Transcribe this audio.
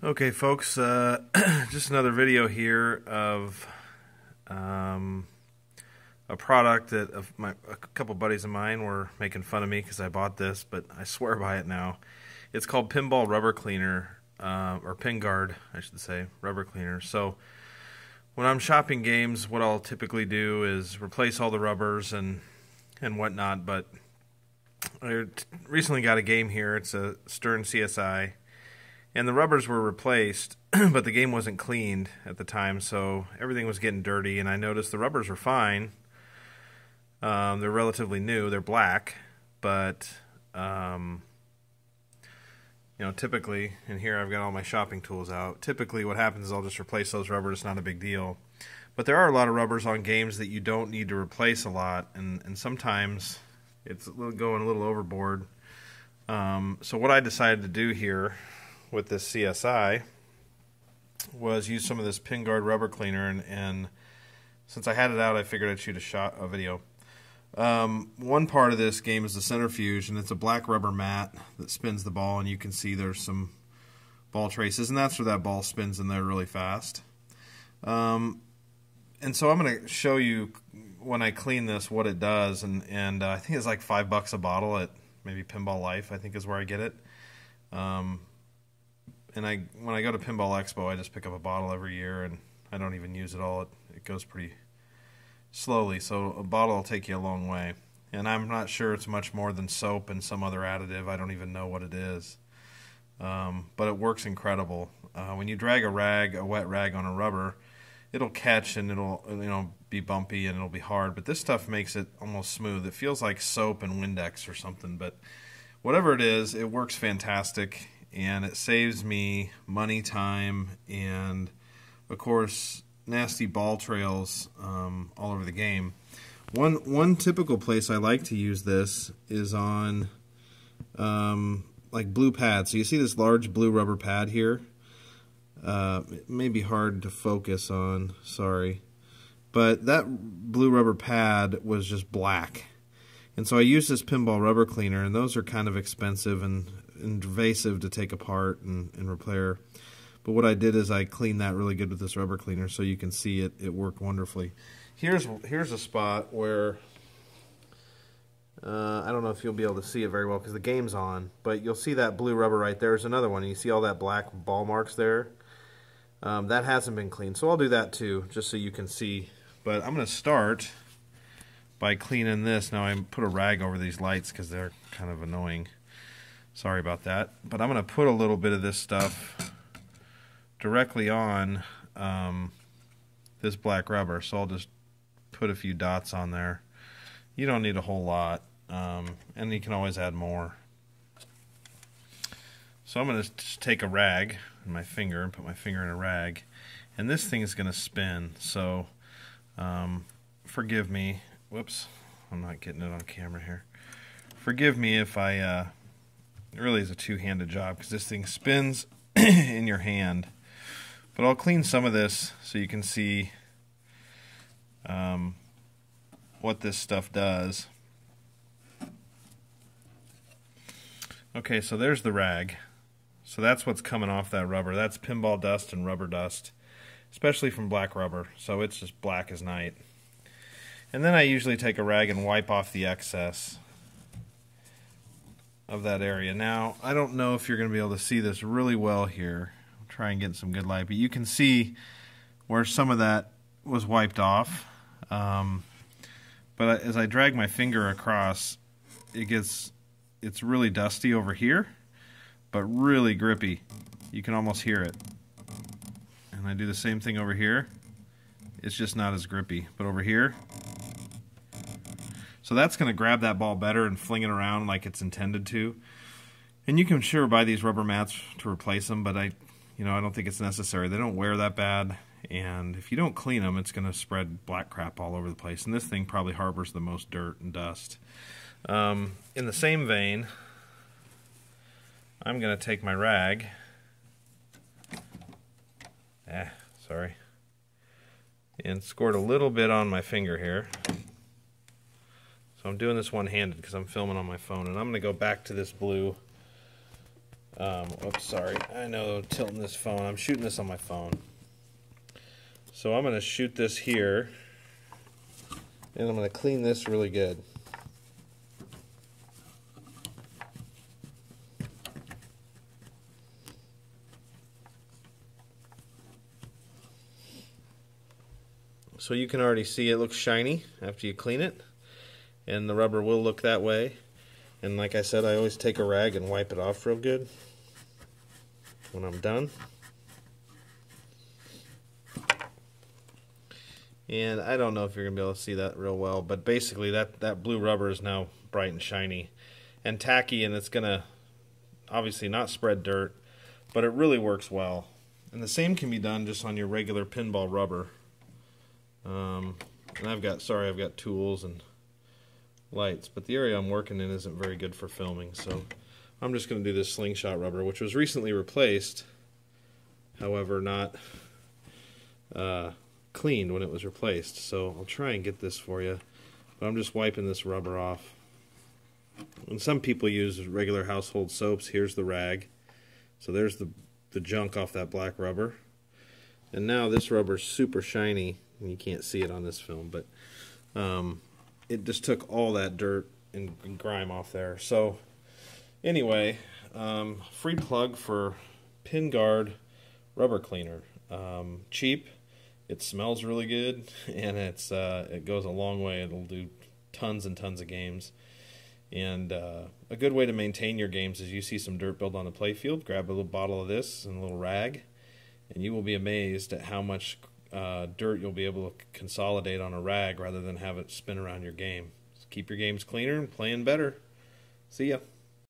Okay, folks, just another video here of a product that a couple buddies of mine were making fun of me because I bought this, but I swear by it now. It's called Pinball Rubber Cleaner, or Pinguard, I should say, rubber cleaner. So when I'm shopping games, what I'll typically do is replace all the rubbers and whatnot, but I recently got a game here. It's a Stern CSI. And the rubbers were replaced, but the game wasn't cleaned at the time, so everything was getting dirty, and I noticed the rubbers were fine. They're relatively new. They're black, but, typically, and here I've got all my shopping tools out. Typically what happens is I'll just replace those rubbers. It's not a big deal. But there are a lot of rubbers on games that you don't need to replace a lot, and sometimes it's going a little overboard. So what I decided to do here with this CSI was use some of this Pinguard rubber cleaner, and since I had it out, I figured I'd shoot a video. One part of this game is the centrifuge, and it's a black rubber mat that spins the ball, and you can see there's some ball traces, and that's where that ball spins in there really fast. And so I'm going to show you when I clean this what it does, and I think it's like $5 a bottle at maybe Pinball Life, I think is where I get it. And when I go to Pinball Expo, I just pick up a bottle every year, and I don't even use it all. It goes pretty slowly, so a bottle will take you a long way. And I'm not sure it's much more than soap and some other additive. I don't even know what it is. But it works incredible. When you drag a wet rag on a rubber, it'll catch and it'll be bumpy and it'll be hard. But this stuff makes it almost smooth. It feels like soap and Windex or something. But whatever it is, it works fantastic. And it saves me money, time, and of course nasty ball trails all over the game. One typical place I like to use this is on like blue pads. So you see this large blue rubber pad here. It may be hard to focus on, sorry, but that blue rubber pad was just black. And so I use this pinball rubber cleaner, and those are kind of expensive and invasive to take apart and repair. But what I did is I cleaned that really good with this rubber cleaner, so you can see it worked wonderfully. Here's a spot where I don't know if you'll be able to see it very well because the game's on, but you'll see that blue rubber right there. There's another one, and you see all that black ball marks there. That hasn't been cleaned, so I'll do that too, just so you can see. But I'm going to start by cleaning this. Now I put a rag over these lights because they're kind of annoying. Sorry about that. But I'm going to put a little bit of this stuff directly on this black rubber. So I'll just put a few dots on there. You don't need a whole lot, and you can always add more. So I'm going to just take a rag and my finger and put my finger in a rag, and this thing is going to spin. So forgive me. Whoops, I'm not getting it on camera here. Forgive me if I it really is a two-handed job because this thing spins in your hand. But I'll clean some of this so you can see what this stuff does. Okay, so there's the rag. So that's what's coming off that rubber. That's pinball dust and rubber dust, especially from black rubber. So it's just black as night. And then I usually take a rag and wipe off the excess of that area. Now, I don't know if you're going to be able to see this really well here. I'll try and get some good light, but you can see where some of that was wiped off. But as I drag my finger across, it's really dusty over here, but really grippy. You can almost hear it. And I do the same thing over here. It's just not as grippy. But over here, so that's going to grab that ball better and fling it around like it's intended to. And you can sure buy these rubber mats to replace them, but I don't think it's necessary. They don't wear that bad, and if you don't clean them, it's going to spread black crap all over the place. And this thing probably harbors the most dirt and dust. In the same vein, I'm going to take my rag. Sorry. And squirt a little bit on my finger here. So I'm doing this one-handed because I'm filming on my phone, and I'm going to go back to this blue Oops, sorry. I know, tilting this phone. I'm shooting this on my phone. So I'm going to shoot this here, and I'm going to clean this really good. So you can already see it looks shiny after you clean it, and the rubber will look that way. And like I said, I always take a rag and wipe it off real good when I'm done. And I don't know if you're going to be able to see that real well, but basically that blue rubber is now bright and shiny and tacky, and it's going to obviously not spread dirt, but it really works well. And the same can be done just on your regular pinball rubber. And I've got tools and lights, but the area I'm working in isn't very good for filming, so I'm just going to do this slingshot rubber, which was recently replaced, however not cleaned when it was replaced. So I'll try and get this for you, but I'm just wiping this rubber off. And some people use regular household soaps. Here's the rag, so there's the junk off that black rubber. And now this rubber's super shiny, and you can't see it on this film, but it just took all that dirt and grime off there. So anyway, free plug for Pinguard rubber cleaner. Cheap, it smells really good, and it goes a long way. It'll do tons and tons of games. And a good way to maintain your games is you see some dirt build on the playfield, grab a little bottle of this and a little rag, and you will be amazed at how much dirt you'll be able to consolidate on a rag rather than have it spin around your game. So keep your games cleaner and playing better. See ya.